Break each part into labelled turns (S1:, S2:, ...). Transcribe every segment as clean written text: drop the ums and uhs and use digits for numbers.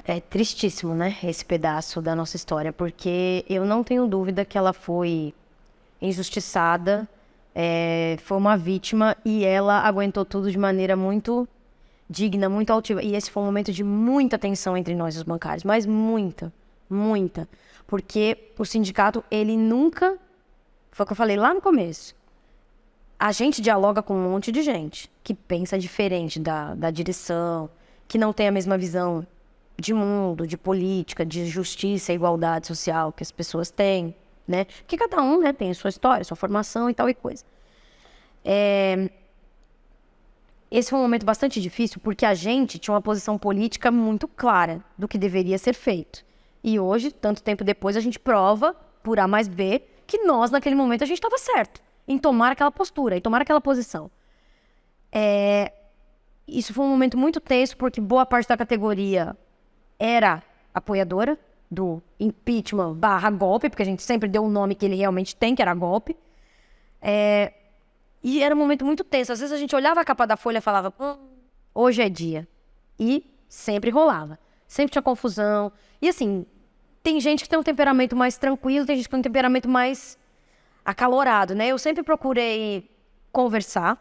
S1: É tristíssimo, né, esse pedaço da nossa história, porque eu não tenho dúvida que ela foi injustiçada, foi uma vítima e ela aguentou tudo de maneira muito digna, muito altiva. E esse foi um momento de muita tensão entre nós, os bancários, mas muita, muita. Porque o sindicato, ele nunca, foi o que eu falei lá no começo, a gente dialoga com um monte de gente que pensa diferente da direção, que não tem a mesma visão de mundo, de política, de justiça e igualdade social que as pessoas têm, né? Porque cada um, né, tem a sua história, sua formação e tal e coisa. Esse foi um momento bastante difícil porque a gente tinha uma posição política muito clara do que deveria ser feito. E hoje, tanto tempo depois, a gente prova, por A mais B, que nós, naquele momento, a gente estava certo em tomar aquela postura, em tomar aquela posição. Isso foi um momento muito tenso porque boa parte da categoria era apoiadora do impeachment / golpe, porque a gente sempre deu o nome que ele realmente tem, que era golpe. E era um momento muito tenso. Às vezes a gente olhava a capa da Folha e falava, hoje é dia. E sempre rolava. Sempre tinha confusão. E assim, tem gente que tem um temperamento mais tranquilo, tem gente que tem um temperamento mais acalorado, né? Eu sempre procurei conversar,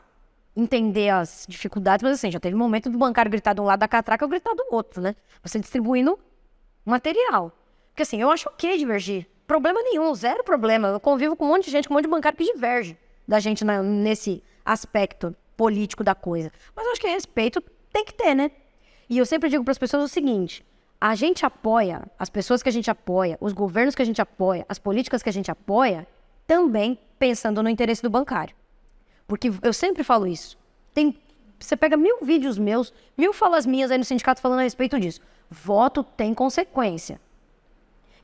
S1: entender as dificuldades, mas assim, já teve momento do bancário gritar de um lado da catraca, eu gritar do outro, né? Você distribuindo material. Porque assim, eu acho ok divergir. Problema nenhum, zero problema. Eu convivo com um monte de gente, com um monte de bancário que diverge da gente nesse aspecto político da coisa. Mas eu acho que respeito tem que ter, né? E eu sempre digo para as pessoas o seguinte, a gente apoia, as pessoas que a gente apoia, os governos que a gente apoia, as políticas que a gente apoia, também pensando no interesse do bancário. Porque eu sempre falo isso. Você pega 1000 vídeos meus, 1000 falas minhas aí no sindicato falando a respeito disso. Voto tem consequência.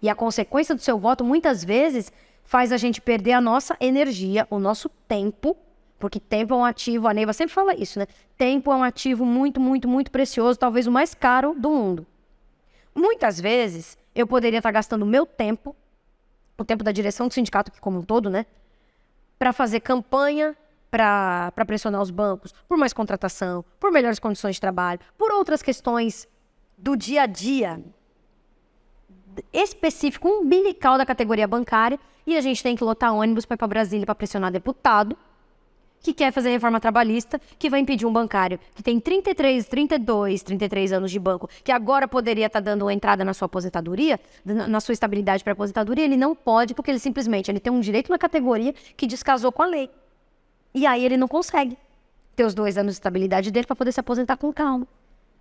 S1: E a consequência do seu voto, muitas vezes, faz a gente perder a nossa energia, o nosso tempo, porque tempo é um ativo, a Neiva sempre fala isso, né? Tempo é um ativo muito, muito, muito precioso, talvez o mais caro do mundo. Muitas vezes, eu poderia estar gastando o meu tempo, o tempo da direção do sindicato, que como um todo, né? Para fazer campanha, para pressionar os bancos por mais contratação, por melhores condições de trabalho, por outras questões do dia a dia específico, umbilical da categoria bancária, e a gente tem que lotar ônibus para ir para Brasília para pressionar deputado que quer fazer reforma trabalhista, que vai impedir um bancário que tem 33, 32, 33 anos de banco, que agora poderia estar dando uma entrada na sua aposentadoria, na sua estabilidade para aposentadoria, ele não pode, porque ele simplesmente ele tem um direito na categoria que descasou com a lei. E aí ele não consegue ter os 2 anos de estabilidade dele para poder se aposentar com calma.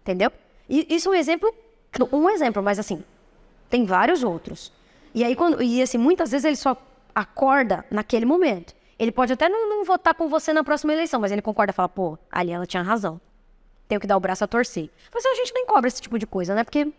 S1: Entendeu? E isso é um exemplo, mas assim, tem vários outros. E aí, assim, muitas vezes ele só acorda naquele momento. Ele pode até não votar com você na próxima eleição, mas ele concorda e fala, pô, ali ela tinha razão. Tenho que dar o braço a torcer. Mas a gente nem cobra esse tipo de coisa, né? Porque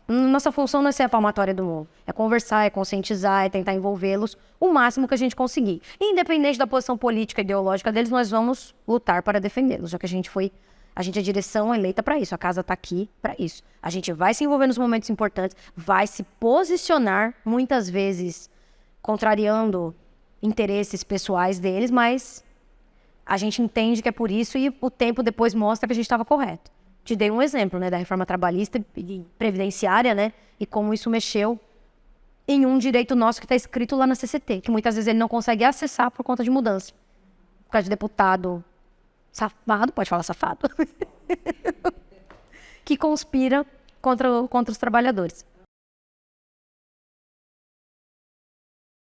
S1: nossa função não é ser a palmatória do mundo. É conversar, é conscientizar, é tentar envolvê-los o máximo que a gente conseguir. E, independente da posição política e ideológica deles, nós vamos lutar para defendê-los, já que a gente é a direção eleita para isso, a casa está aqui para isso. A gente vai se envolver nos momentos importantes, vai se posicionar, muitas vezes contrariando interesses pessoais deles, mas a gente entende que é por isso e o tempo depois mostra que a gente estava correto. Te dei um exemplo, né, da reforma trabalhista e previdenciária, né, e como isso mexeu em um direito nosso que está escrito lá na CCT, que muitas vezes ele não consegue acessar por conta de mudança. Por causa de deputado safado, pode falar safado, que conspira contra os trabalhadores.